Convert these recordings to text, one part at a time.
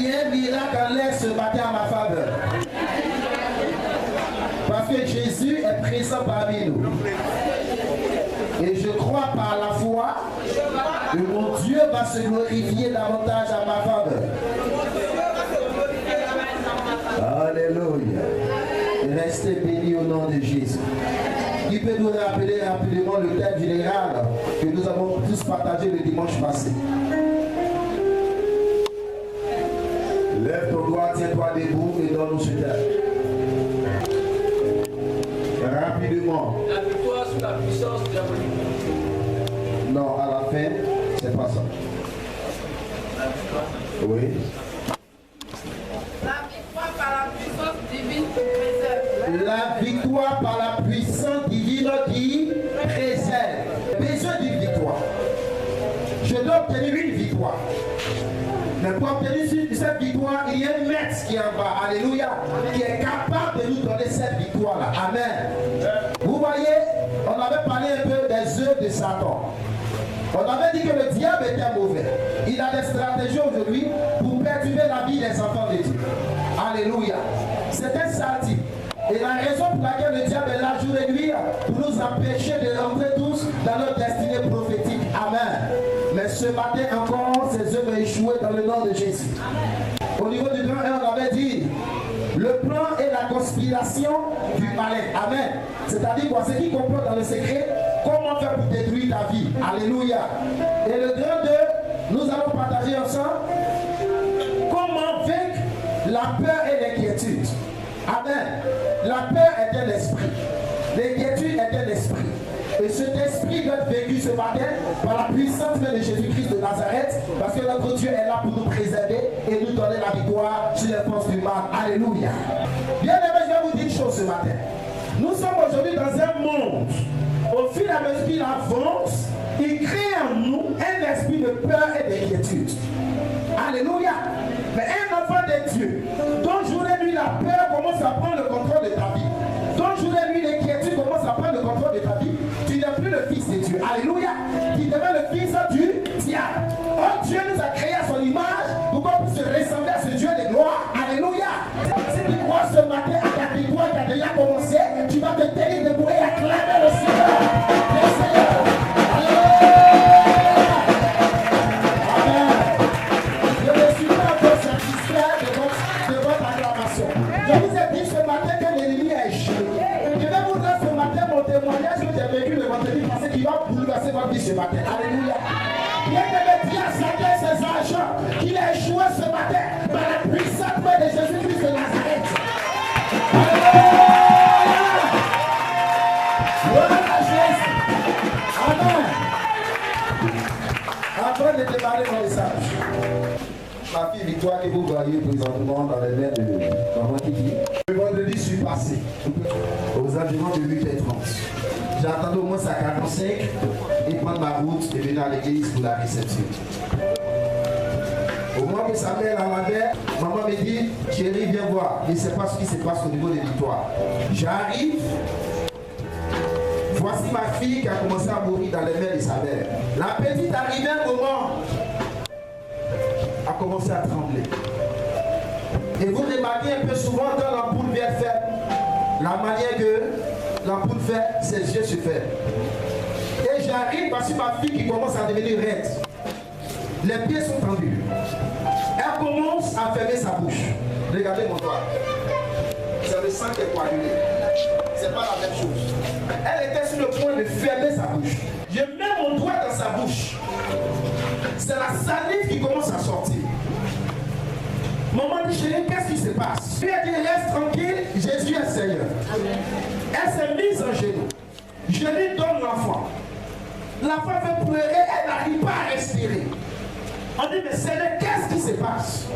qu'il y ait un miracle en l'air ce matin à ma faveur. Parce que Jésus est présent parmi nous. Et je crois par la foi que mon Dieu va se glorifier davantage à ma faveur. Alléluia. Restez bénis au nom de Jésus. Qui peut nous rappeler rapidement le thème général que nous avons tous partagé le dimanche passé? Lève ton doigt, tiens-toi debout et donne-nous ce thème. Rapidement. La victoire sur la puissance diabolique. Non, à la fin, c'est pas ça. Oui. La victoire par la puissance divine qui préserve. La victoire par la puissance divine qui préserve. Besoin d'une victoire. Je dois obtenir une victoire. Mais pour obtenir cette victoire, il y a un maître qui est en bas. Alléluia. Qui est capable de nous donner cette victoire-là. Amen. Vous voyez, on avait parlé un peu des œuvres de Satan. On avait dit que le diable était mauvais. Il a des stratégies aujourd'hui pour perturber la vie des enfants de Dieu. Alléluia. C'est un sale type. Et la raison pour laquelle le diable est là jour et nuit, pour nous empêcher de rentrer tous dans notre destinée prophétique. Amen. Mais ce matin encore, ces œuvres échouées dans le nom de Jésus. Au niveau du plan 1, on avait dit le plan et la conspiration du malin. Amen. C'est-à-dire quoi? C'est qui comprend dans le secret comment faire pour détruire ta vie. Alléluia. Et le grand 2, nous allons partager ensemble comment vaincre la peur et l'inquiétude. Amen. La peur est un esprit. L'inquiétude est un esprit. Et cet esprit doit être vécu ce matin par la puissance de Jésus-Christ de Nazareth, parce que notre Dieu est là pour nous préserver et nous donner la victoire sur les forces du mal. Alléluia. Bien aimé, je vais vous dire une chose ce matin. Nous sommes aujourd'hui dans un monde, au fil et à mesure qu'il avance, il crée en nous un esprit de peur et d'inquiétude. Alléluia. Mais un enfant de Dieu, dont jour et nuit la peur commence à prendre le contrôle de ta vie, dont jour et nuit l'inquiétude commence à prendre le contrôle de ta vie, tu n'es plus le fils de Dieu. Alléluia. Tu deviens le fils du diable. Or Dieu nous a créé à son image pour qu'on puisse se ressembler à ce Dieu de gloire. Alléluia. Si tu crois ce matin à ta victoire qui a déjà commencé, tu vas te tenir debout et acclamer le Seigneur. Le Seigneur. Ce matin. Alléluia. Bien que le diable s'appelle ses agents, qu'il a échoué ce matin par la puissance de Jésus-Christ de Nazareth. Alléluia. Gloire à Jésus. Amen. Avant de démarrer mon message, ma fille Victoire que vous voyez présentement dans les mains de maman Kiki, le vendredi suis passé aux environs de 8h30. J'ai attendu au moins à 45 et prendre ma route et venir à l'église pour la réception. Au moment que Samuel en avait, maman me dit, chérie, viens voir. Je ne sais pas ce qui se passe au niveau des victoires. J'arrive. Voici ma fille qui a commencé à mourir dans les mains de sa mère. La petite arrivée un moment a commencé à trembler. Et vous remarquez un peu souvent quand l'ampoule vient faire la manière que l'ampoule fait, ses yeux se ferment. Et j'arrive parce que ma fille qui commence à devenir raide. Les pieds sont tendus. Elle commence à fermer sa bouche. Regardez mon doigt. C'est le sang qui est coagulé. C'est pas la même chose. Elle était sur le point de fermer sa bouche. Je mets mon doigt dans sa bouche. C'est la salive qui commence à sortir. Maman dit, chérie, qu'est-ce qui se passe? Lui a dit, reste tranquille, Jésus est Seigneur. Elle s'est mise en genoux. Je lui donne l'enfant. L'enfant veut pleurer, elle n'arrive pas à respirer. On dit, mais Seigneur, qu'est-ce qui se passe?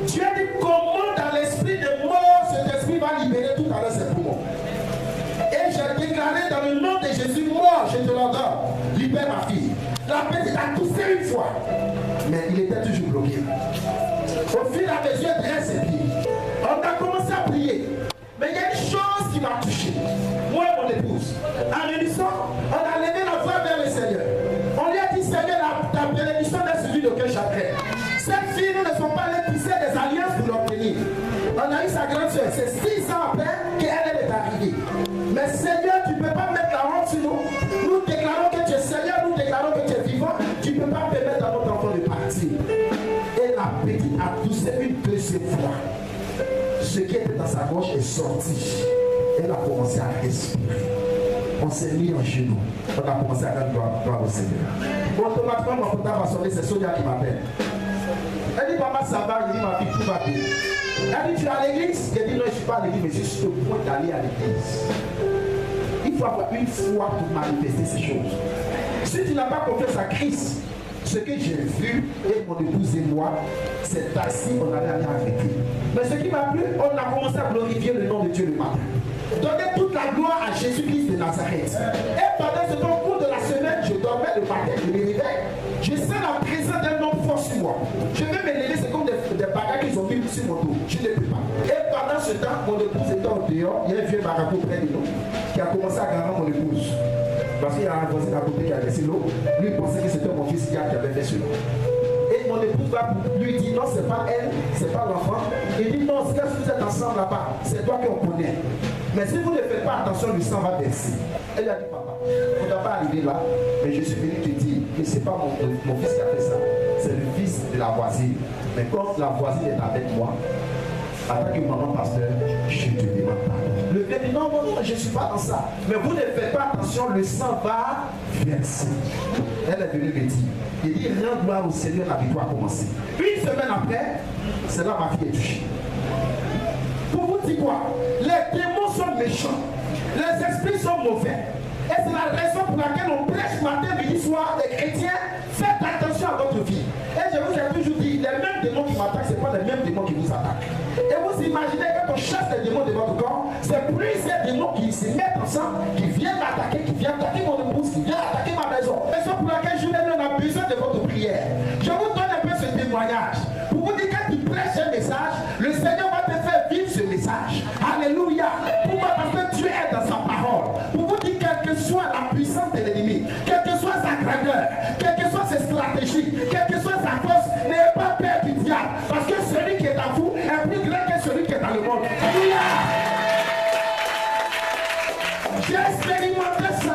Dieu dit, comment dans l'esprit de mort, cet esprit va libérer tout à l'heure ses poumons. Et j'ai déclaré dans le nom de Jésus, mort, je te l'ordonne, libère ma fille. La petite a toussé une fois, mais il était toujours bloqué. Au fil et à mesure, elle dresse ses pieds. On a commencé à prier. Mais il y a une chose qui m'a touché. Moi et mon épouse. En réunissant, on a levé la voix vers le Seigneur. On lui a dit, Seigneur, ta bénédiction n'est suivie d'aucun chagrin. Cette fille, nous ne sont pas allés tisser des alliances pour l'obtenir. On a eu sa grande soeur, c'est 6 ans après qu'elle est arrivée. Mais Seigneur, tu ne peux pas mettre la honte sur nous. Nous déclarons que tu es Seigneur, nous déclarons que tu es vivant. Tu ne peux pas permettre à notre enfant de partir. Et la petite a toussé une deuxième fois. Ce qui était dans sa gorge est sorti. Elle a commencé à respirer. On s'est mis en genoux. On a commencé à faire gloire au Seigneur. Automatiquement, mon portable va sonner, c'est Sonia qui m'appelle. Elle dit, papa, ça va. Il dit, ma fille, tout va bien. Elle dit, tu es à l'église? Elle dit, non, je ne suis pas à l'église, mais je suis au point d'aller à l'église. Il faut avoir une foi pour manifester ces choses. Si tu n'as pas confiance à Christ, ce que j'ai vu, et mon épouse et moi, c'est assis, on allait aller arrêter. Mais ce qui m'a plu, on a commencé à glorifier le nom de Dieu le matin. Donner toute la gloire à Jésus-Christ de Nazareth. Et pendant ce temps, au cours de la semaine, je dormais le matin, je me réveille. Je sens la présence d'un homme fort sur moi. Je vais me lever, c'est comme des bagages qu'ils ont mis sur mon dos. Je ne peux pas. Et pendant ce temps, mon épouse était au dehors. Il y a un vieux marabout près de nous qui a commencé à gagner mon épouse. Parce qu'il y a un voisin à côté qui a laissé l'eau. Lui, il pensait que c'était mon fils qui avait fait cela. Et mon épouse va lui dire non, c'est pas elle, c'est pas l'enfant. Il dit non, si vous êtes ensemble là-bas, c'est toi qu'on connaît. Mais si vous ne faites pas attention, le sang va verser. Elle a dit papa, on ne doit pas arriver là, mais je suis venu te dire que ce n'est pas mon fils qui a fait ça, c'est le fils de la voisine. Mais quand la voisine est avec moi, en tant que maman pasteur, je te demande pardon. Le vieux dit non, je ne suis pas dans ça. Mais vous ne faites pas attention, le sang va verser. Elle est venue me dire, il dit rends gloire au Seigneur, la victoire a commencé. Une semaine après, c'est là ma fille est touchée. Pour vous dire quoi? Les démons sont méchants, les esprits sont mauvais. Et c'est la raison pour laquelle on prêche matin, midi, soir, les chrétiens, faites attention à votre vie. Et je vous ai toujours dit, les mêmes démons qui m'attaquent, ce n'est pas les mêmes démons qui vous attaquent. Et vous imaginez que quand on chasse les démons de votre corps, c'est plusieurs démons qui se mettent ensemble, qui viennent m'attaquer, qui viennent attaquer mon épouse, qui viennent attaquer ma maison. Et c'est pour laquelle je vous ai dit, on a besoin de votre prière. Je vous donne un peu ce témoignage. Pour vous dire que tu prêches un message, le Seigneur va te faire vivre ce message. Alléluia. Pourquoi? Parce que Dieu est dans sa parole. Pour vous dire, quelle que soit la puissance de l'ennemi, quelle que soit sa grandeur, quelle que soit ses stratégies, quelle que soit sa force, n'ayez pas peur du diable. Parce que celui qui est en vous est plus grand que celui qui est dans le monde. Alléluia. J'ai expérimenté ça.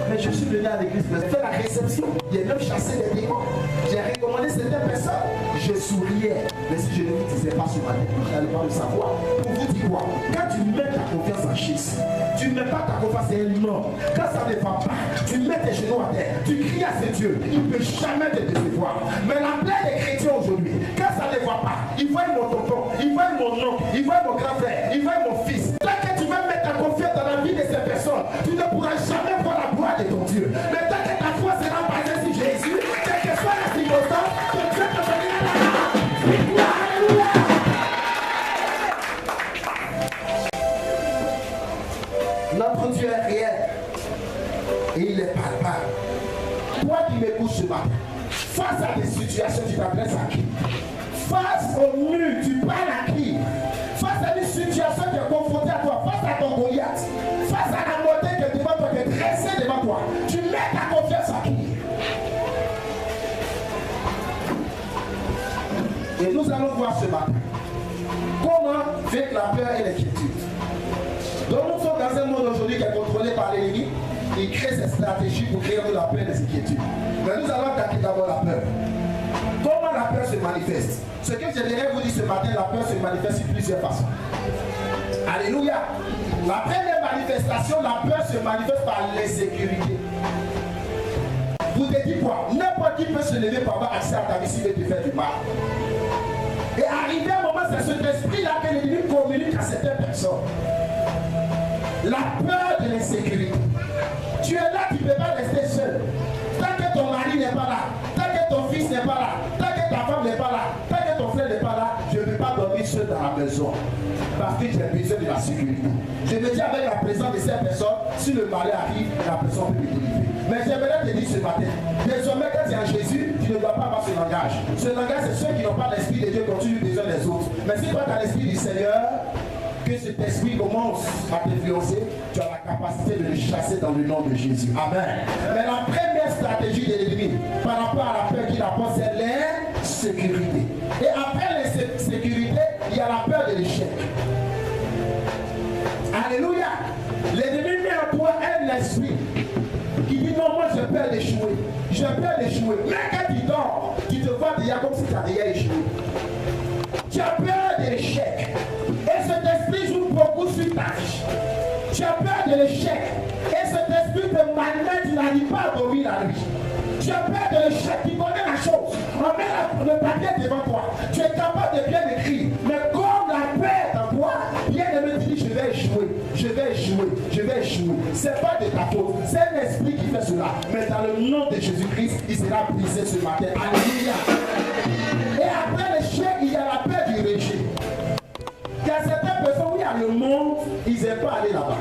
Mais je suis venu à l'église, j'ai fait la réception. J'ai même chassé les démons. J'ai recommandé certaines personnes. Je souriais. Mais si je ne vous disais pas ce matin, vous n'allez pas le savoir. Pour vous dire quoi? Quand tu mets ta confiance en Jésus, tu ne mets pas ta confiance en un homme. Quand ça ne va pas, tu mets tes genoux à terre. Tu cries à ce Dieu. Il ne peut jamais te décevoir. Mais la plaie des chrétiens aujourd'hui, quand ça ne va pas, ils voient mon tonton, ils voient mon oncle, ils voient mon grand frère, ils voient mon fils. Tant que tu vas mettre ta confiance dans la vie de ces personnes, tu ne pourras jamais voir la gloire de ton Dieu. Mais tant que ta foi sera basée sur Jésus, quelle que soit la circonstance, ton Dieu te donnera la victoire. Alléluia. Notre Dieu est réel et il est palpable. Toi qui m'écoutes ce matin, face à des situations, tu t'adresses à qui? Face au mur, tu parles à qui? Face à une situation qui est confrontée à toi, face à ton Goliath, face à la montagne qui est devant toi, qui est dressée devant toi, tu mets ta confiance à qui? Et nous allons voir ce matin comment vaincre la peur et l'inquiétude. Donc nous sommes dans un monde aujourd'hui qui est contrôlé par l'ennemi. Il crée ses stratégies pour créer de la peur et des inquiétudes. Mais nous allons attaquer d'abord la peur. Comment la peur se manifeste? Ce que j'aimerais vous dire ce matin, la peur se manifeste sur plusieurs façons. Alléluia. La première manifestation, la peur se manifeste par l'insécurité. Vous te dites quoi? N'importe qui peut se lever pour avoir accès à ta vie s'il veut te faire du mal. Et arrivé à un moment, c'est cet esprit-là que l'ennemi communique à certaines personnes. La peur de l'insécurité. Tu es là, tu ne peux pas rester seul. Tant que ton mari n'est pas là, tant que ton fils n'est pas là, tant que ta femme n'est pas là, tant que ton frère n'est pas là, je ne peux pas dormir seul dans la maison. Parce que j'ai besoin de la sécurité. Je me dis avec la présence de ces personnes, si le mari arrive, la personne peut me délivrer. Mais j'aimerais te dire ce matin, désormais quand tu es en Jésus, tu ne dois pas avoir ce langage. Ce langage, c'est ceux qui n'ont pas l'esprit de Dieu quand tu as besoin des autres. Mais si toi tu as l'esprit du Seigneur, que cet esprit commence à t'influencer, tu as la capacité de le chasser dans le nom de Jésus. Amen. Mais la première stratégie de l'ennemi par rapport à la peur qu'il apporte, c'est sécurité. Et après la sécurité, il y a la peur de l'échec. Alléluia. L'ennemi met en toi un esprit qui dit non, moi j'ai peur d'échouer. J'ai peur d'échouer. Mais quand tu dors, tu te vois déjà comme si tu as déjà échoué. Tu as peur de l'échec. Et cet esprit joue beaucoup sur ta vie. Tu as peur de l'échec. Et cet esprit te malmène, tu n'arrives pas à dormir la nuit. Tu as peur de l'échec, tu connais la chose. On met le papier devant toi. Tu es capable de bien écrire. Mais comme la peur dans toi, bien de me dire je vais échouer, je vais échouer, je vais échouer. Ce n'est pas de ta faute. C'est un esprit qui fait cela. Mais dans le nom de Jésus-Christ, il sera brisé ce matin. Alléluia. Et après l'échec, il y a la peur du rejet. Il y a certaines personnes, oui, à le monde, ils n'aiment pas aller là-bas.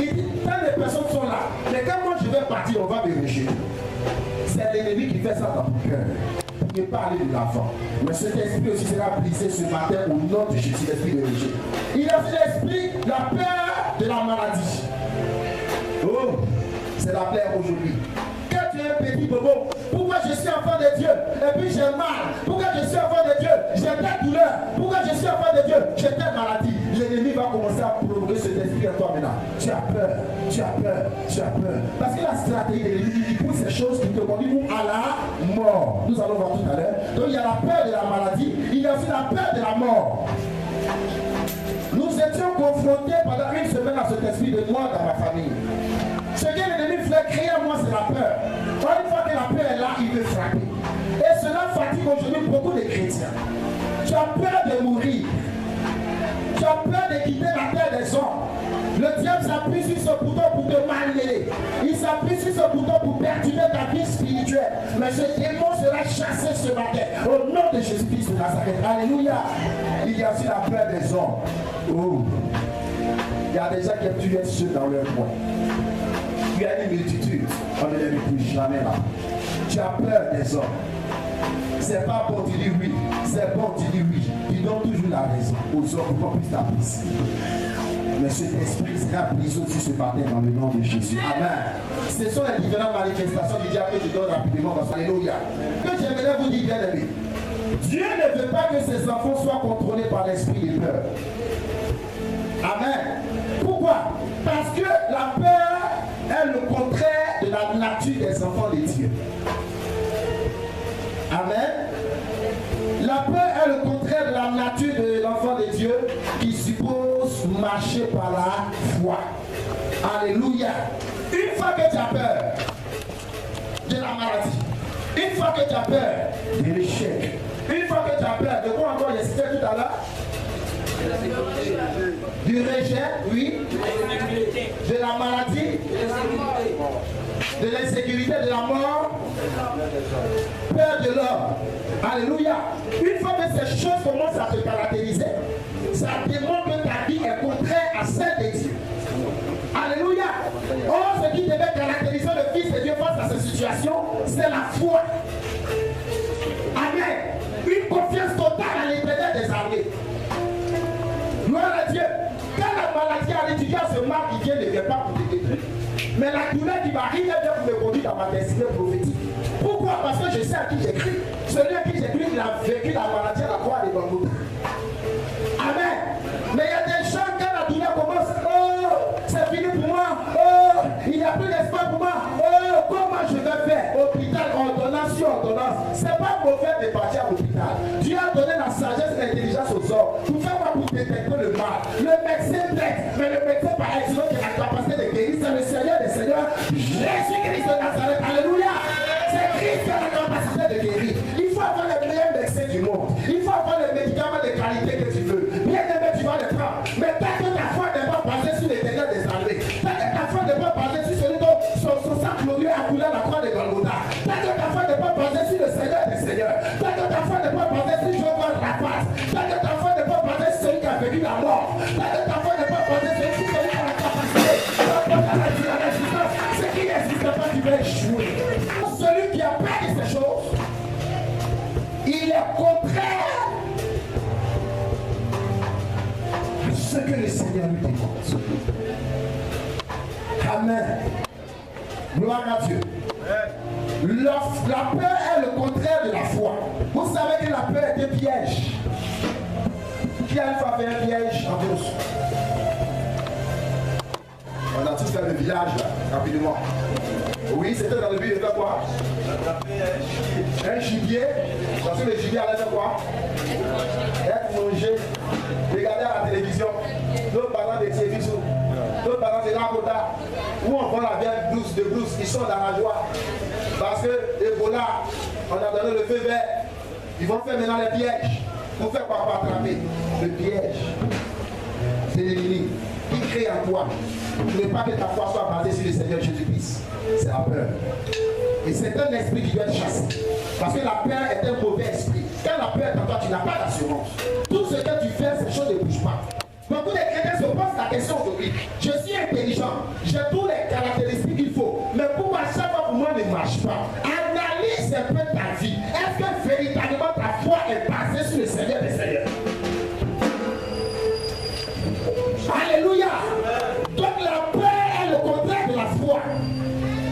Ils disent, tant les personnes sont là, mais quand moi je vais partir, on va me rejeter. C'est l'ennemi qui fait ça dans ton cœur. Ne pas aller de l'avant. Mais cet esprit aussi sera brisé ce matin au nom de Jésus, l'esprit de rejet. Il y a aussi l'esprit, la peur de la maladie. Oh, c'est la peur aujourd'hui. Quand tu es un petit bobo, pourquoi je suis enfant de Dieu et puis j'ai mal? Pourquoi je suis enfant de Dieu? J'ai telle douleur. Pourquoi je suis enfant de Dieu? J'ai telle maladie. L'ennemi va commencer à provoquer cet esprit en toi maintenant. Tu as peur, tu as peur, tu as peur. Parce que la stratégie de l'ennemi, il pousse ces choses qui te conduisent à la mort. Nous allons voir tout à l'heure. Donc il y a la peur de la maladie, il y a aussi la peur de la mort. Nous étions confrontés pendant une semaine à cet esprit de mort dans ma famille. Ce que l'ennemi fait créer à moi, c'est la peur. Une fois que la peur est là, il veut frapper. Et cela fatigue aujourd'hui beaucoup de chrétiens. Tu as peur de mourir. Tu as peur de quitter la terre des hommes. Le diable s'appuie sur ce bouton pour te malmêler. Il s'appuie sur ce bouton pour perturber ta vie spirituelle. Mais ce démon sera chassé ce matin. Au nom de Jésus-Christ de Nazareth. Alléluia. Il y a aussi la peur des hommes. Oh. Il y a des gens qui aiment tuer ceux dans leur coin. Il y a une multitude. On ne les retrouve jamais là. Tu as peur des hommes. C'est pas bon, tu dis oui. C'est bon, tu dis oui. Tu donnes toujours la raison aux hommes pour qu'on puisse t'apprécier. Mais cet esprit sera brisé aussi ce matin dans le nom de Jésus. Amen. Ce sont les différentes manifestations du diable que je donne rapidement. Alléluia. Que j'aimerais vous dire, bien aimé. Dieu ne veut pas que ses enfants soient contrôlés par l'esprit de peur. Amen. Pourquoi? Parce que la peur est le contraire de la nature des enfants de Dieu. Amen. La peur est le contraire de la nature de l'enfant de Dieu qui suppose marcher par la foi. Alléluia. Une fois que tu as peur de la maladie, une fois que tu as peur de l'échec, une fois que tu as peur de quoi encore j'ai cité tout à l'heure? Du rejet, oui. De la maladie, de l'insécurité, de la mort, peur de l'homme. Alléluia. Une fois que ces choses commencent à te caractériser, ça démontre que ta vie est contraire à celle de Dieu. Alléluia. Or, ce qui devait caractériser le Fils de Dieu face à cette situation, c'est la foi. Amen. Une confiance totale à l'Éternel des armées. Gloire à Dieu. Quand la maladie arrive, tu dis à ce mal qui vient ne vient pas pour te détruire. Mais la douleur qui m'arrive vient pour me conduire dans ma destinée prophétique. Pourquoi? Parce que je sais à qui j'écris. Celui à qui j'écris, il a vécu la maladie à la croix des Golgotha. Amen. Mais il y a des gens, quand la douleur commence, oh, c'est fini pour moi. Oh, il n'y a plus d'espoir pour moi. Oh, comment je vais faire? Hôpital, ordonnance sur ordonnance. C'est pas mauvais de partir à l'hôpital. Dieu a donné la sagesse et l'intelligence aux hommes pour faire quoi? Pour détecter le mal. Le médecin traite, mais le médecin par excellence qui a la capacité de guérir, c'est le Seigneur des Seigneurs, Jésus-Christ de Nazareth. Alléluia. C'est Christ qui a la capacité de guérir. Il faut avoir les meilleurs médecins du monde. Il faut avoir les médicaments de qualité que tu veux. Bien aimé, tu vas les prendre. Mais tant que ta foi n'est pas basée sur l'Éternel des armées, tant que ta foi n'est pas basée sur celui dont son sang glorieux a coulé à la croix de Golgotha, tant que ta foi n'est pas basée sur le Seigneur des Seigneurs, tant que ta foi n'est pas basée sur Jéhovah Rapha, tant que ta foi n'est pas basée sur celui qui a vécu la mort, tant que ta foi n'est pas basée sur celui qui a la capacité, la résistance, ce qui n'existe pas, tu vas échouer. Celui qui a peur de ces choses, il est contraire à ce que le Seigneur lui demande. Amen. Gloire à Dieu. La peur est le contraire de la foi. Vous savez que la peur est un piège. Qui a une fois fait un piège en plus? On a tous fait le village là, rapidement. Oui, c'était dans le but de faire quoi? Un gibier. Parce que le gibier allait faire quoi? Être mangé. Regarder à la télévision. D'autres parents de Tieviso. D'autres parents de Lakota. Où on vend la viande douce de Bruce. Ils sont dans la joie. Parce que Ebola, on a donné le feu vert. Ils vont faire maintenant les pièges. Pour faire quoi? Pour attraper. Le piège. C'est l'ennemi qui crée en toi. Tu ne veux pas que ta foi soit basée sur le Seigneur Jésus-Christ. C'est la peur. Et c'est un esprit qui doit être chassé. Parce que la peur est un mauvais esprit. Quand la peur est en toi, tu n'as pas d'assurance. Tout ce que tu fais, ces choses ne bougent pas. Beaucoup de chrétiens se posent la question aujourd'hui. Je suis intelligent. J'ai tous les caractéristiques qu'il faut. Mais pourquoi chaque fois pour moi ne marche pas? Analyse un peu ta vie. Est-ce que véritablement ta foi est basée sur le Seigneur des Seigneurs? Alléluia. Donc la peur est le contraire de la foi.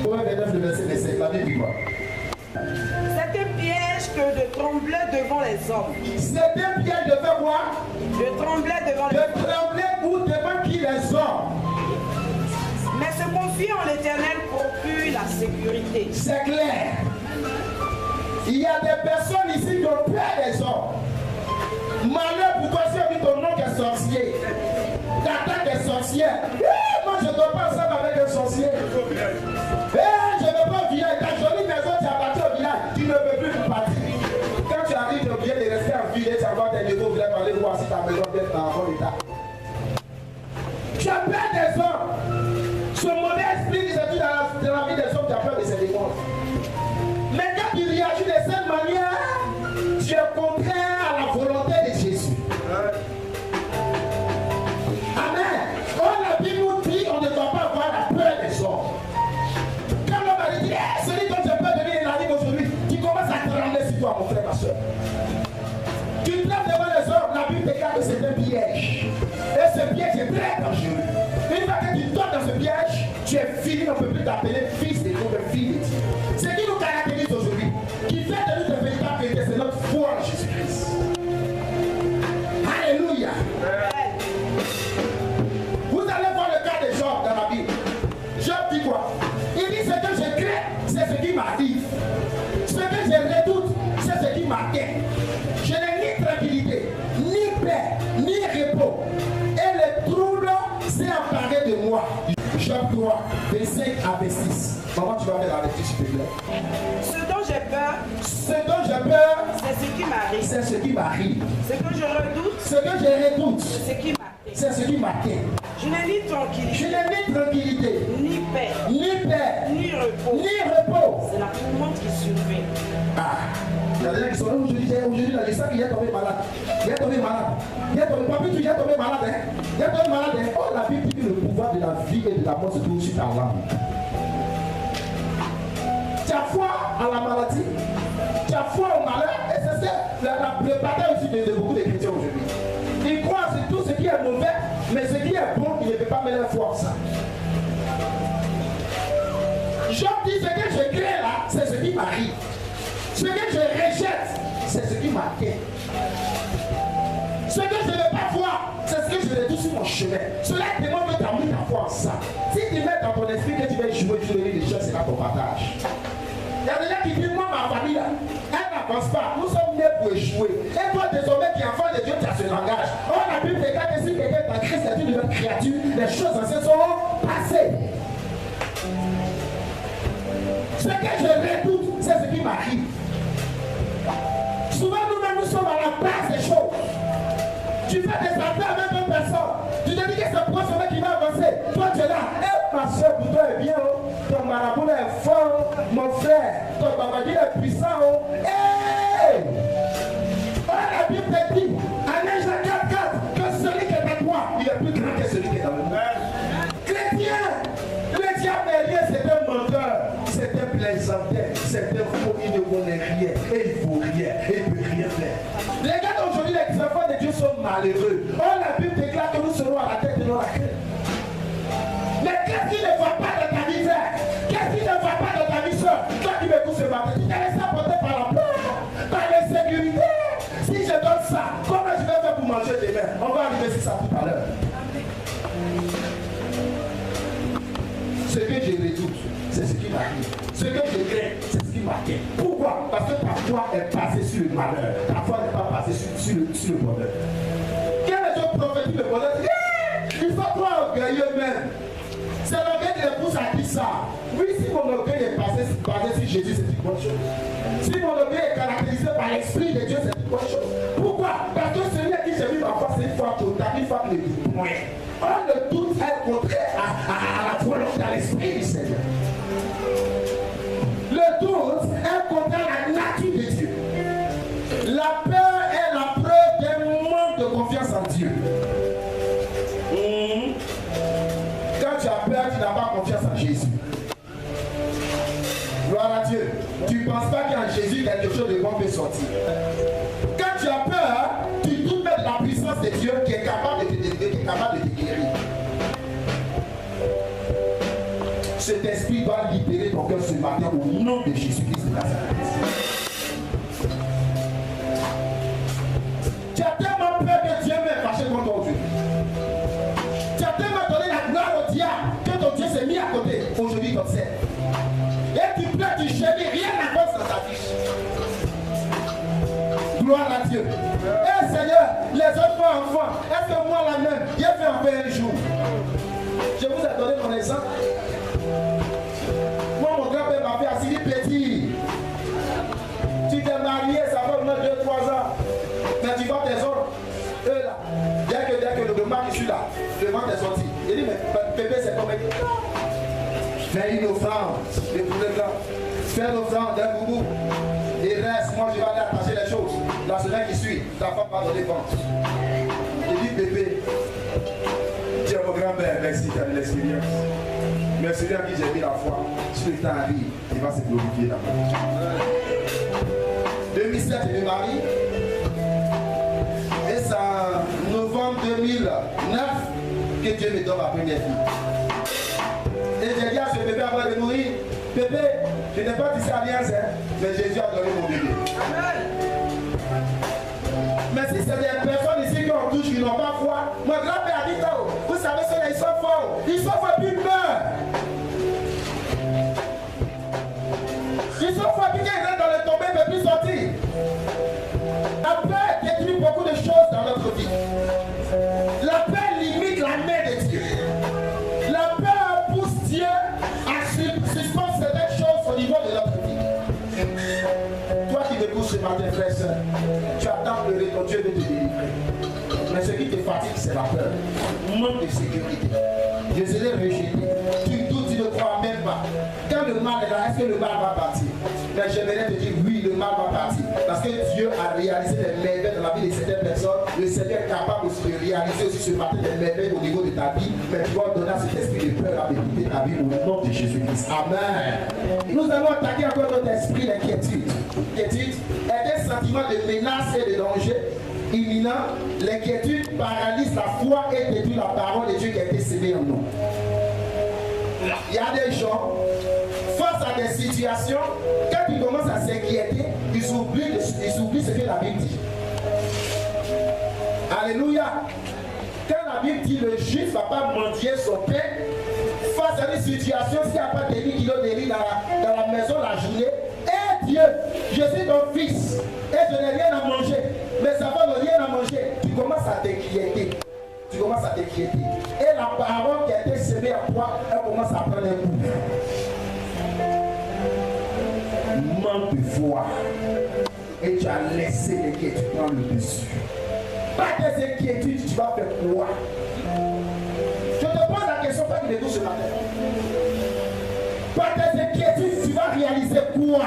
Proverbe 29, le verset 25, la Bible dit quoi? C'est un piège que de trembler devant les hommes. C'est un piège de faire quoi? De trembler devant les hommes. De trembler ou devant qui? Les hommes. Mais se confier en l'Éternel procure la sécurité. C'est clair. Il y a des personnes ici qui ont peur des hommes. Malheur pour toi si on dit ton nom est sorcier. T'attaques des sorcières. Moi je ne dois pas ensemble avec un sorcier. Je ne veux pas au village. Ta jolie maison, tu as parti au village. Tu ne peux plus partir. Quand tu arrives, tu es obligé de rester en ville et tu vas voir des niveaux pour aller voir si ta maison est en bon état. Tu as peur des hommes. Ce mauvais esprit qui se trouve dans la vie des hommes, tu as peur de ces démons. Mais quand tu réagis de cette manière, tu es contraire à la volonté de Jésus. Amen. Quand la Bible nous dit, on ne doit pas avoir la peur des hommes. Quand l'homme a dit, celui dont j'ai peur de lui, il arrive aujourd'hui, tu commences à trembler sur toi, mon frère, ma soeur. Tu trembles devant les hommes, la Bible déclare que c'est un piège. Et ce piège est très dangereux. Une fois que tu tombes dans ce piège, tu es fini, on ne peut plus t'appeler fils de Dieu, mais fille de Dieu. Ce qui nous caractérise aujourd'hui, qui fait de nous de véritables chrétiens, c'est notre foi en Jésus-Christ. Alléluia. Vous allez voir le cas de Job dans la Bible. Job dit quoi? Il dit ce que je crains, c'est ce qui m'arrive. Ce que je redoute, c'est ce qui m'atteint. Je n'ai ni tranquillité, ni paix, ni repos. Et le trouble s'est emparé de moi. Job 3, verset 5 à 26. Maman, tu vas faire la lecture, s'il te plaît. Ce dont j'ai peur, c'est ce qui m'arrive. C'est ce qui m'arrive. Ce que je redoute, Ce que je redoute, c'est ce qui m'atteint. c'est ce qui m'atteint. Je n'ai ni tranquillité, Je n'ai ni tranquillité, ni paix, ni paix, ni repos. ni repos. C'est la tourmente qui survient. Ah, il y a des gens qui sont là aujourd'hui, là, je sais qu'il est tombé malade. Il est tombé malade. Il est tombé, pas plus, il est tombé malade. Hein. Il est tombé malade. Hein. Oh, la Bible dit que le pouvoir de la vie et de la mort se trouve sur ta langue. Tu as foi à la maladie, tu as foi au malheur, et c'est ça le bataille aussi de beaucoup de chrétiens aujourd'hui. Ils croient sur tout ce qui est mauvais, mais ce qui est bon, ils ne peuvent pas mettre leur foi en ça. Job dit ce que je crée là, c'est ce qui m'arrive. Ce que je rejette, c'est ce qui m'atteint. Ce que je ne veux pas voir, c'est ce que je redoute sur mon chemin. Cela demande que tu as mis ta foi en ça. Si tu mets dans ton esprit que tu vas jouer, tu veux des choses, c'est là ton partage. Il y a des gens qui disent, moi, ma famille, là, elle n'avance pas. Nous sommes nés pour échouer. Et toi, désormais, qui es enfant de Dieu, tu as ce langage. Oh, la Bible déclare que si quelqu'un est en Christ, c'est une nouvelle créature. Les choses anciennes sont passées. Ce que je redoute, c'est ce qui m'arrive. Souvent, nous-mêmes, nous sommes à la base des choses. Tu fais des affaires avec une personne. Tu te dis que c'est pour ce mec qui va avancer. Toi, tu es là. Eh, ma soeur, pour toi est bien. Oh. Ton marabout est fort. Mon frère, ton babadi est puissant. Oh. Hey! Oh, la Bible te dit, en Jean 4, que celui qui est à toi, il est plus grand que celui qui est dans le monde. Chrétien, le diable est rien, c'est un menteur. C'est un plaisantin. C'est un faux, il ne connaît rien. Et il ne vaut rien. Et il ne peut rien faire. Les gars d'aujourd'hui, les enfants de Dieu sont malheureux. Oh, la Bible déclare que nous serons à la tête de nos queue. Mais qu'est-ce qui ne va pas dans ta vie, frère? Qu'est-ce qui ne va pas dans ta vie, soeur? Toi qui m'écoutes ce demande ça. Comment je vais faire pour manger demain? On va arriver sur ça tout à l'heure. Ce que je redoute, c'est ce qui m'arrive. Ce que je crains, c'est ce qui m'arrive. Pourquoi? Parce que ta foi est basée sur le malheur. Ta foi n'est pas basée sur le bonheur. Quel est ton prophétique de bonheur? Il faut croire orgueilleux même. C'est l'orgueil qui les pousse à dire ça. Oui, si mon orgueil est basé sur Jésus, c'est une bonne chose. Si mon orgueil est caractérisé par l'Esprit de Dieu, c'est une bonne chose. Pourquoi? Parce que celui à qui j'ai vu ma foi, c'est une foi totale, une foi qui ne dit point. Or, le doute est contraire à la volonté, à l'Esprit du Seigneur. Le doute est contraire à la nature de Dieu. La peur est la preuve d'un manque de confiance en Dieu. Quand tu as peur, tu n'as pas confiance en Jésus. Gloire à Dieu. Tu ne penses pas qu'en Jésus, quelque chose de bon peut sortir. Quand tu as peur, tu doutes même de la puissance de Dieu qui est capable de te délivrer, qui est capable de te guérir. Cet esprit va libérer ton cœur ce matin au nom de Jésus-Christ de Nazareth. Tu as tellement peur que Dieu m'est fâché contre ton Dieu. Tu as tellement donné la gloire au diable que ton Dieu s'est mis à côté. Aujourd'hui, comme c'est. Et tu pleures, tu gémis, rien n'avance dans ta vie. Gloire à Dieu. Eh Seigneur, les autres enfants, est-ce que moi la même, j'ai fait un peu un jour. Je vous ai donné mon exemple. Moi, mon grand-père m'a fait assis petit. Tu t'es marié, ça fait au moins 2-3 ans. Mais tu vois tes ordres. Eux là, dès que le mari, je suis là, le ventre est sorti. Il dit, mais bébé, c'est comme fais une offrande, le problème là. Fais une offrande d'un boubou. Et reste, moi je vais aller attacher les choses. La semaine qui suit, ta femme va donner ventre. Il dit, bébé, Dieu mon grand-père, merci, tu as de l'expérience. Mais celui à qui j'ai mis la foi, si le temps arrive, il va se glorifier là-bas. 2007, je me marie. Et c'est en novembre 2009 que Dieu me donne ma première fille. Et j'ai dit à ce bébé avant de mourir, bébé, je n'ai pas tissé alliance, hein, mais Jésus a donné mon bébé. Amen. Mais si c'est des personnes ici qui ont touché, qui n'ont pas foi, mon grand-père a dit, oh, vous savez ceux-là, ils sont forts. Ils sont forts puis ils meurent. Ils sont forts puis quand ils rentrent dans le tombé, ils ne peuvent plus sortir. La peur détruit beaucoup de choses dans notre vie. La peur limite la main de Dieu. La peur pousse Dieu à suspendre certaines choses au niveau de notre vie. Toi qui m'écoutes ce matin, frère et soeur, tu attends pleurer, ton Dieu veut te délivrer. Mais ce qui te fatigue, c'est la peur. Manque de sécurité. Je serai rejeté. Tu doutes, tu ne crois même pas. Quand le mal est là, est-ce que le mal va partir? Mais j'aimerais te dire, oui, le mal va partir. Parce que Dieu a réalisé des merveilles dans la vie de certaines personnes. Le Seigneur est capable de réaliser aussi ce matin des merveilles au niveau de ta vie. Mais tu dois donner à cet esprit de peur à m'écouter ta vie au nom de Jésus-Christ. Amen. Nous allons attaquer encore notre esprit d'inquiétude. L'inquiétude est un sentiment de menace et de danger imminent. L'inquiétude paralyse la foi et détruit la parole de Dieu qui a été sémée en nous. Il y a des gens, face à des situations, quand ils commencent à s'inquiéter, ils oublient ce que la Bible dit. Alléluia. Quand la Bible dit le juif ne va pas mendier son pain, face à une situation, s'il n'y a pas de kilos de riz dans la maison la journée, et Dieu, je suis ton fils, et je n'ai rien à manger, mais ça va me rien à manger, tu commences à t'inquiéter. Tu commences à t'inquiéter. Et la parole qui a été semée à toi, elle commence à prendre un coup. Manque de foi. Et tu as laissé l'inquiétude prendre le dessus. Pas tes inquiétudes, tu vas faire quoi? Je te pose la question, pas qu'il est tout ce matin. Pas tes inquiétudes, tu vas réaliser quoi?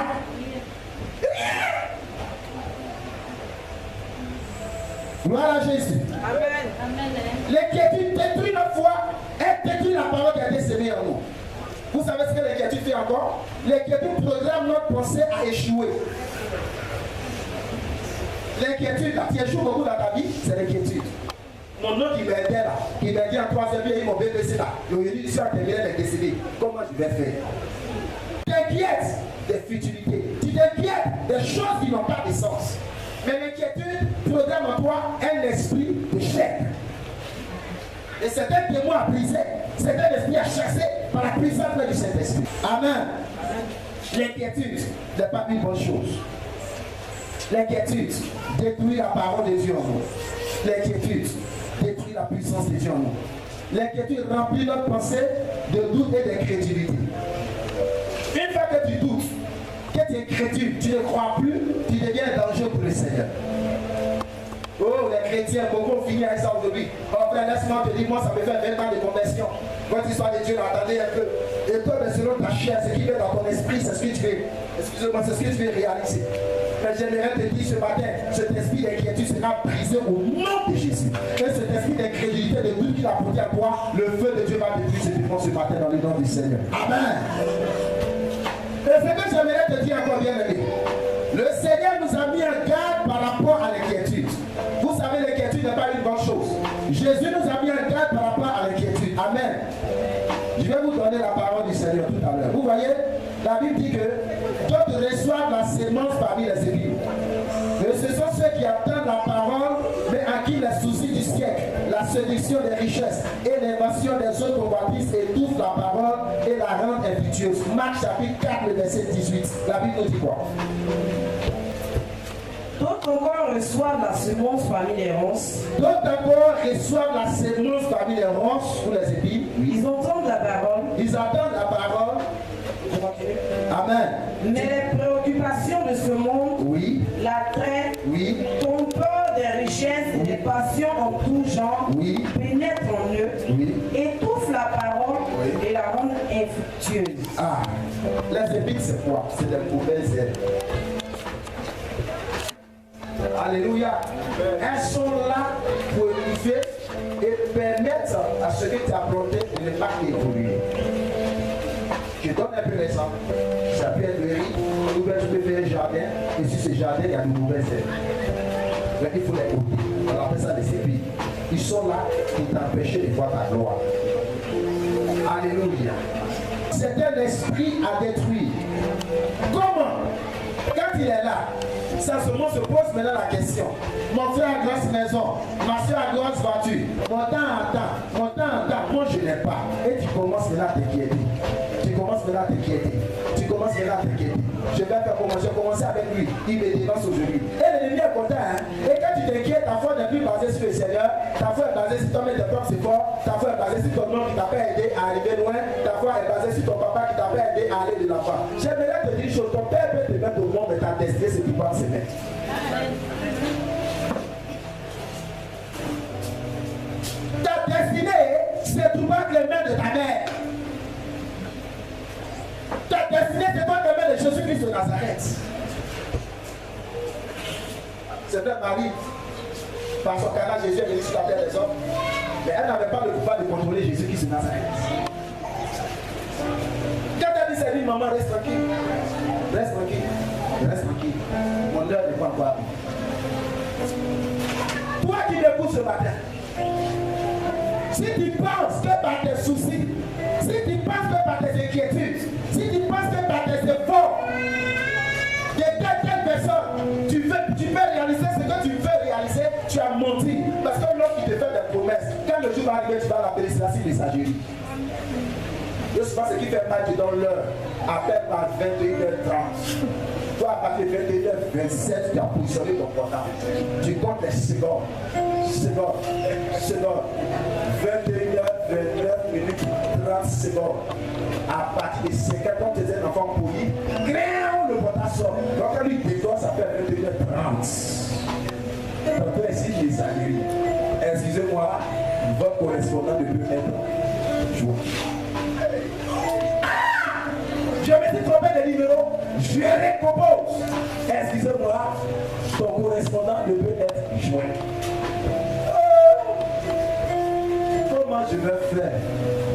Gloire à Jésus. Amen. Amen. L'inquiétude détruit notre foi, elle détruit la parole qui a été semée en nous. Vous savez ce que l'inquiétude fait encore? L'inquiétude programme notre pensée à échouer. L'inquiétude, là, tu échoues beaucoup dans ta vie, c'est l'inquiétude. Mon oncle qui m'aidait là, qui m'a dit en 3e vie, mon bébé c'est là. Donc il dit, si on terminait de décider, comment je vais faire? Tu t'inquiètes des futilités, tu t'inquiètes des choses qui n'ont pas de sens. Mais l'inquiétude programme en toi un esprit d'échec. Et c'est un démon à briser, c'est un esprit à chasser par la puissance du Saint-Esprit. Amen. L'inquiétude n'est pas une bonne chose. L'inquiétude détruit la parole de Dieu en nous. L'inquiétude détruit la puissance de Dieu en nous. L'inquiétude remplit notre pensée de doute et d'incrédulité. Une fois que tu doutes, que tu es incrédule, tu ne crois plus, tu deviens un danger pour le Seigneur. Oh, les chrétiens, beaucoup ont fini avec ça aujourd'hui. Oh frère, laisse-moi te dire, moi ça me fait 20 ans de conversion. Votre histoire de Dieu, attendez un peu. Et toi, mais selon ta chair, ce qui est dans ton esprit, c'est ce que tu veux. Excusez-moi, c'est ce que tu veux réaliser. Mais j'aimerais te dire ce matin, cet esprit d'inquiétude sera brisé au nom de Jésus. Et cet esprit d'incrédulité, de doute qu'il a porté à toi, le feu de Dieu va détruire ce démon ce matin dans le nom du Seigneur. Amen. Et ce que j'aimerais te dire encore bien aimé, le Seigneur nous a mis en garde par rapport à l'inquiétude. Vous savez, l'inquiétude n'est pas une bonne chose. Jésus nous a mis en garde par rapport à l'inquiétude. Amen. Je vais vous donner la parole du Seigneur tout à l'heure. Vous voyez, la Bible dit que d'autres reçoivent la sémence parmi les épis. Et ce sont ceux qui attendent la parole, mais à qui les soucis du siècle, la séduction des richesses et l'invasion des autres convoitises étouffent la parole et la rendent infructueuse. Marc chapitre 4, le verset 18. La Bible nous dit quoi? D'autres encore reçoivent la semence parmi les ronces. D'autres encore reçoivent la sémence parmi les ronces ou les épis. Oui. Ils entendent la parole. Ils attendent la parole. Amen. Mais les préoccupations de ce monde, oui, l'attrait, oui, ton peur des richesses et des passions en tout genre, oui, pénètrent en eux, oui, étouffent la parole oui, et la rendent infructueuse. Ah, les épis c'est quoi? C'est des mauvaises herbes. Alléluia. Elles sont là pour élever et permettre à ce que tu as planté de ne pas évoluer. Je donne un peu l'exemple. Ça peut être le riz, ou bien tu peux faire un jardin, et sur ce jardin, il y a de mauvaises herbes. Mais il faut les ôter. On appelle ça des épis. Ils sont là pour t'empêcher de voir ta gloire. Alléluia. C'est un esprit à détruire. Comment? Quand il est là, ça seulement se pose maintenant la question. Mon frère a grosse maison, ma soeur a grosse voiture, mon temps en temps, moi je n'ai pas. Et tu commences maintenant à t'inquiéter. Je vais faire comment? J'ai commencé avec lui, il me dévance aujourd'hui. Et l'ennemi est content, hein? Et quand tu t'inquiètes, ta foi n'est plus basée sur le Seigneur, ta foi est basée sur toi-même, tes propres efforts, ta foi est basée sur ton nom qui t'a pas aidé à arriver loin, ta foi est basée sur ton papa qui t'a pas aidé à aller de l'avant. J'aimerais te dire une chose, ton père peut te mettre au monde, mais ta destinée, c'est qu'il va se mettre. Ta destinée se trouve entre les mains de ta mère. Ta destinée se trouve entre les mains de Jésus-Christ de Nazareth. C'est vrai, Marie, par son canal, Jésus est venu sur la terre des hommes, mais elle n'avait pas le pouvoir de contrôler Jésus-Christ de Nazareth. Quand elle dit, c'est lui, maman, reste tranquille. Reste tranquille. Mon heure n'est pas encore. Toi qui m'écoutes ce matin, si tu penses que par tes soucis, si tu penses que par tes inquiétudes, si tu penses que par tes efforts, de telle personne, tu peux réaliser ce que tu veux réaliser, tu as menti. Parce que l'homme qui te fait des promesses, quand le jour va arriver, tu vas l'appeler, c'est la messagerie. Je sais pas ce qui fait mal, tu donnes l'heure. Appelle par 21h30. Toi, à partir de 21h27, tu as positionné ton portable. Tu comptes les secondes. 21h29 minutes 30 secondes. À partir de 50 ans, tu es un enfant poli. Créons le portable sort. Donc, quand lui dédonne, ça fait 21h30. Tantôt, ainsi, les amis. Excusez-moi, votre correspondant ne peut être joué. Je me suis trompé de numéro, je recompose. Excusez-moi, ton correspondant ne peut être joint. Comment je vais faire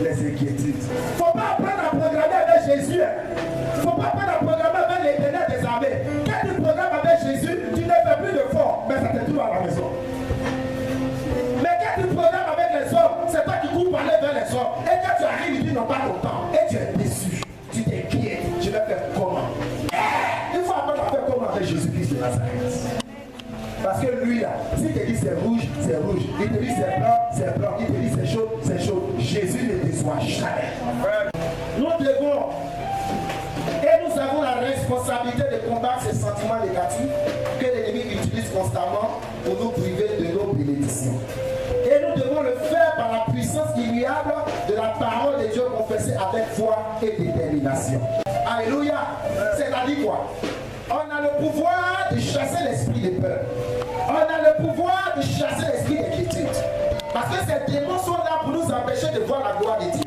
les inquiétudes? Il ne faut pas apprendre à programmer avec Jésus. Il ne faut pas apprendre à programmer avec l'Éternel des armées. Quand tu programmes avec Jésus, tu ne fais plus de fort, mais ça te trouve à la maison. Mais quand tu programmes avec les hommes, c'est toi qui cours par aller vers les hommes. Et quand tu arrives, ils n'ont pas ton temps. Et tu es déçu. Tu t'inquiètes. Je vais faire comment? Il faut apprendre à faire comment avec Jésus-Christ de Nazareth. Parce que lui là, S'il te dit c'est rouge, c'est rouge. Il te dit c'est blanc, c'est blanc. Il te dit c'est chaud, c'est chaud. Jésus ne déçoit jamais. Nous devons, et nous avons la responsabilité de combattre ces sentiments négatifs que l'ennemi utilise constamment pour nous priver de nos bénédictions. Et nous devons le faire par la puissance immuable de la parole de Dieu confessée avec foi et détermination. Alléluia. C'est-à-dire quoi? On a le pouvoir de chasser l'esprit de peur. On a le pouvoir de chasser l'esprit d'inquiétude. Parce que ces démons sont là pour nous empêcher de voir la gloire de Dieu.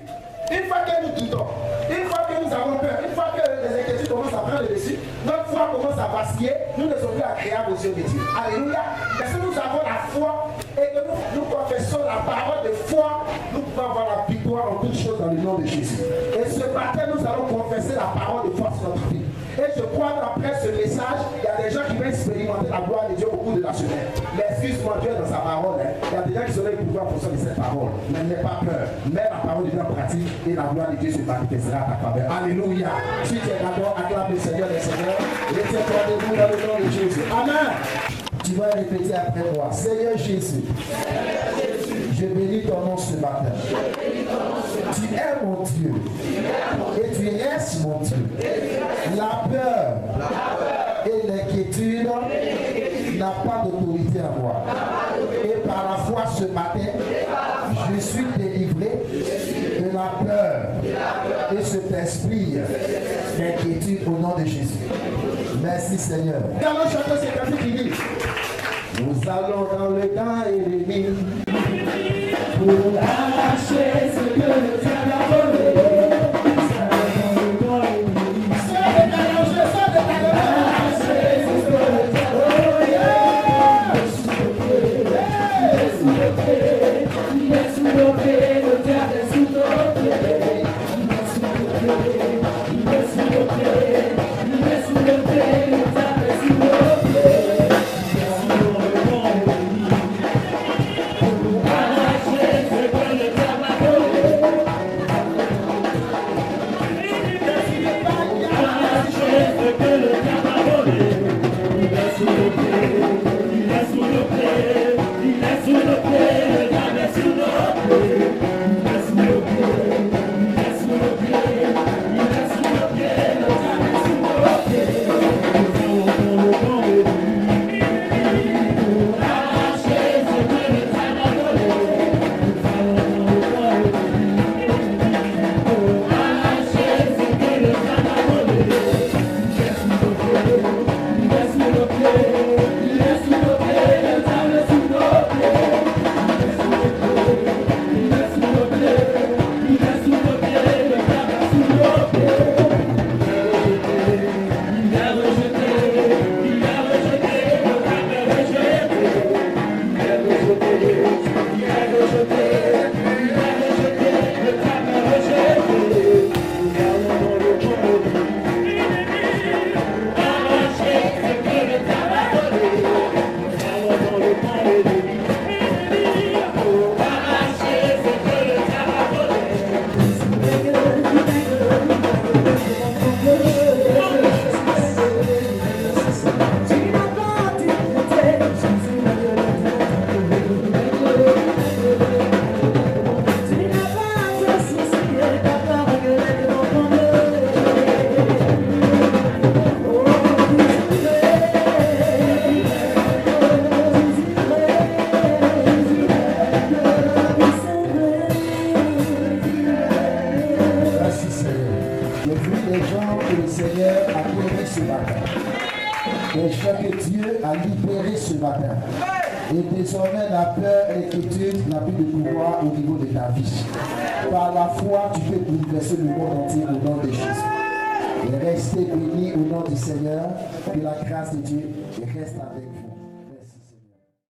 Une fois que nous doutons, une fois que nous avons peur, une fois que les inquiétudes commencent à prendre le dessus, notre foi commence à vaciller, nous ne sommes plus agréables aux yeux de Dieu. Alléluia. Parce que nous avons la foi et que nous confessons la parole de foi, nous pouvons avoir la victoire en toutes choses dans le nom de Jésus. Et ce matin, nous allons confesser la parole de foi sur notre vie. Et je crois qu'après ce message, il y a des gens qui vont expérimenter la gloire de Dieu au cours de la semaine. Mais excuse-moi, Dieu est dans sa parole. Il y a des gens qui seront éprouvé en fonction de cette parole. Mais n'aie pas peur. Mets la parole de Dieu en pratique et la gloire de Dieu se manifestera à ta faveur. Alléluia. Si tu es d'accord, acclame le Seigneur des Seigneurs. Et tiens-toi debout dans le nom de Jésus. Amen. Tu vas répéter après moi. Seigneur Jésus, je bénis ton nom ce matin. Tu es mon Dieu. Et tu restes mon Dieu. La peur et l'inquiétude n'ont pas d'autorité en moi. Et par la foi ce matin, je suis délivré de la peur et cet esprit d'inquiétude au nom de Jésus. Merci Seigneur. Nous allons chanter ces cantiques qui disent: nous allons dans le camp ennemi pour arracher ce que le diable a volé. Et désormais, la peur et l'inquiétude n'a plus de pouvoir au niveau de ta vie. Par la foi, tu peux bouleverser le monde entier au nom de Jésus. Et restez bénis au nom du Seigneur. Que la grâce de Dieu reste avec vous.